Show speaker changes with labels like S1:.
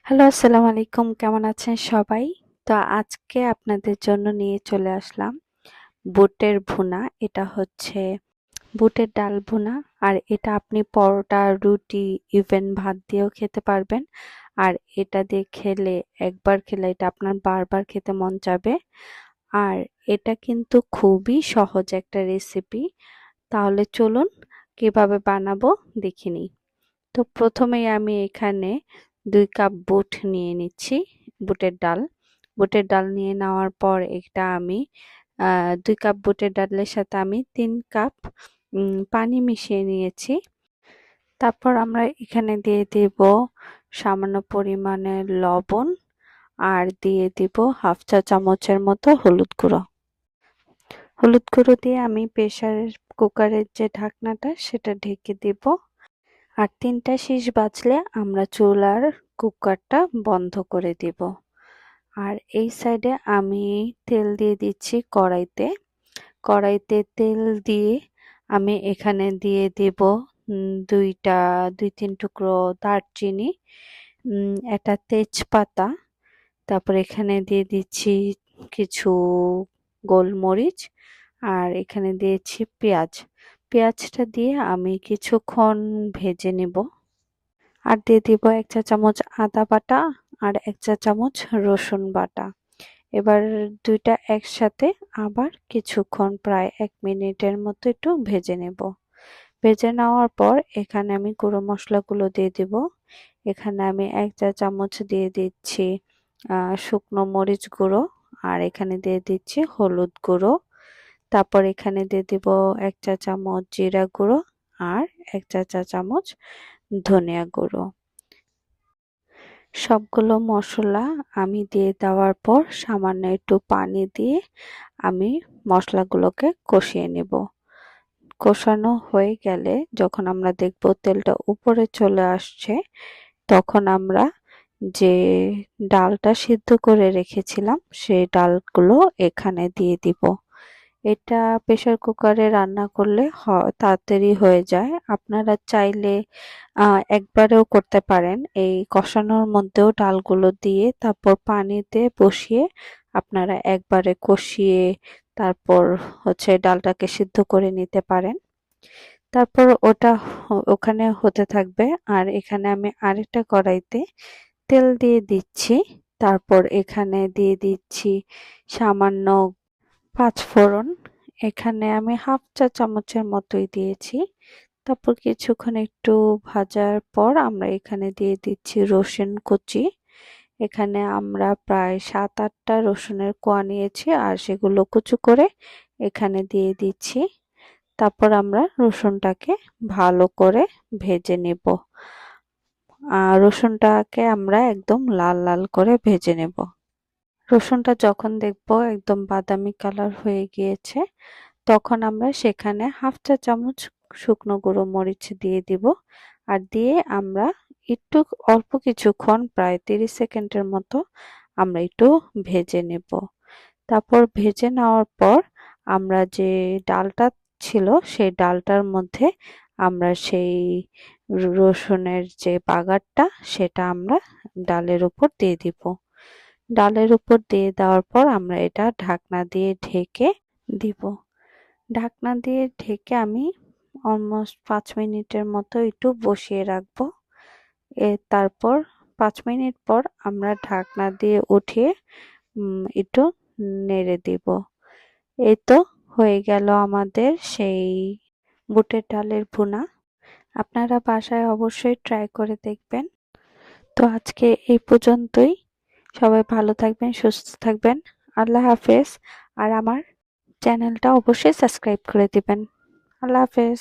S1: Hello, আসসালামু আলাইকুম। কেমন আছেন সবাই? তো আজকে আপনাদের জন্য নিয়ে চলে আসলাম বুটের ভুনা। এটা হচ্ছে বুটের ডাল ভুনা। আর এটা আপনি পরোটা, রুটি, ইভেন ভাত দিয়েও খেতে পারবেন। আর এটা দিয়ে খেলে একবার খেলে এটা আপনার বারবার খেতে মন চাবে। আর এটা কিন্তু খুবই সহজ একটা রেসিপি। তাহলে চলুন কিভাবে বানাবো দেখে নিই। তো প্রথমেই আমি এখানে ২ কাপ বুট নিয়ে নিচ্ছি, বুটের ডাল। বুটের ডাল নিয়ে নেওয়ার পর এটা আমি ২ কাপ বুটের ডালের সাথে আমি ৩ কাপ পানি মিশিয়ে নিয়েছি। তারপর আমরা এখানে দিয়ে দিব সামান্য পরিমাণে লবণ আর দিয়ে দিব ১/২ চা চামচের মতো হলুদ গুঁড়ো। হলুদ গুঁড়ো দিয়ে আমি প্রেসার কুকারের যে ঢাকনাটা সেটা ঢেকে দিব। আর ৩টা শিস বাজলে আমরা চুলার কুকারটা বন্ধ করে দিব। আর এই সাইডে আমি তেল দিয়ে দিচ্ছি কড়াইতে। কড়াইতে তেল দিয়ে আমি এখানে দিয়ে দিব ২-৩ টুকরো দারচিনি, একটা তেজপাতা, তারপর এখানে দিয়ে দিচ্ছি কিছু গোলমরিচ, আর এখানে দিয়েছি পেঁয়াজ। পেঁয়াজটা দিয়ে আমি কিছুক্ষণ ভেজে নেব। আর দিয়ে দিব ১ চা চামচ আদা বাটা আর ১ চা চামচ রসুন বাটা। এবার ২ টা একসাথে আবার কিছুক্ষণ প্রায় ১ মিনিটের মতো একটু ভেজে নেব। ভেজে নেওয়ার পর এখানে আমি গুঁড়ো মশলাগুলো দিয়ে দিব। এখানে আমি ১ চা চামচ দিয়ে দিচ্ছি শুকনো মরিচ গুঁড়ো, আর এখানে দিয়ে দিচ্ছি হলুদ গুঁড়ো। তারপর এখানে দিয়ে দিব ১ চা চামচ জিরা গুঁড়ো আর ১ চা চামচ ধনিয়া গুঁড়ো। সবগুলো মসলা আমি দিয়ে দেওয়ার পর সামান্য একটু পানি দিয়ে আমি মশলাগুলোকে কষিয়ে নেব। কষানো হয়ে গেলে যখন আমরা দেখব তেলটা উপরে চলে আসছে, তখন আমরা যে ডালটা সিদ্ধ করে রেখেছিলাম সেই ডালগুলো এখানে দিয়ে দিব। এটা প্রেসার কুকারে রান্না করলে তাড়াতাড়ি হয়ে যায়। আপনারা চাইলে একবারেও করতে পারেন। এই কষানোর মধ্যেও ডালগুলো দিয়ে তারপর পানিতে বসিয়ে আপনারা একবারে কষিয়ে তারপর হচ্ছে ডালটাকে সিদ্ধ করে নিতে পারেন। তারপর ওটা ওখানে হতে থাকবে। আর এখানে আমি আরেকটা কড়াইতে তেল দিয়ে দিচ্ছি। তারপর এখানে দিয়ে দিচ্ছি সামান্য পাঁচফোড়ন। এখানে আমি ১/২ চা চামচের মতোই দিয়েছি। তারপর কিছুক্ষণ একটু ভাজার পর আমরা এখানে দিয়ে দিচ্ছি রসুন কুচি। এখানে আমরা প্রায় ৭-৮ টা রসুনের কোয়া নিয়েছি আর সেগুলো কুচি করে এখানে দিয়ে দিচ্ছি। তারপর আমরা রসুনটাকে ভালো করে ভেজে নেব। রসুনটাকে আমরা একদম লাল লাল করে ভেজে নেব। রসুনটা যখন দেখব একদম বাদামি কালার হয়ে গিয়েছে, তখন আমরা সেখানে ১/২ চা চামচ শুকনো গুঁড়ো মরিচ দিয়ে দিব। আর দিয়ে আমরা একটু অল্প কিছুক্ষণ প্রায় ৩০ সেকেন্ডের মতো আমরা একটু ভেজে নেব। তারপর ভেজে নেওয়ার পর আমরা যে ডালটা ছিল সেই ডালটার মধ্যে আমরা সেই রসুনের যে বাগারটা সেটা আমরা ডালের উপর দিয়ে দিব। ডালের উপর দিয়ে দেওয়ার পর আমরা এটা ঢাকনা দিয়ে ঢেকে দিব। ঢাকনা দিয়ে ঢেকে আমি অলমোস্ট ৫ মিনিটের মতো একটু বসিয়ে রাখবো। তারপর ৫ মিনিট পর আমরা ঢাকনা দিয়ে উঠিয়ে একটু নেড়ে দিব। এই তো হয়ে গেল আমাদের সেই বুটের ডালের ভুনা। আপনারা বাসায় অবশ্যই ট্রাই করে দেখবেন। তো আজকে এই পর্যন্তই। সবাই ভালো থাকবেন, সুস্থ থাকবেন। আল্লাহ হাফেজ। আর আমার চ্যানেলটা অবশ্যই সাবস্ক্রাইব করে দিবেন। আল্লাহ হাফেজ।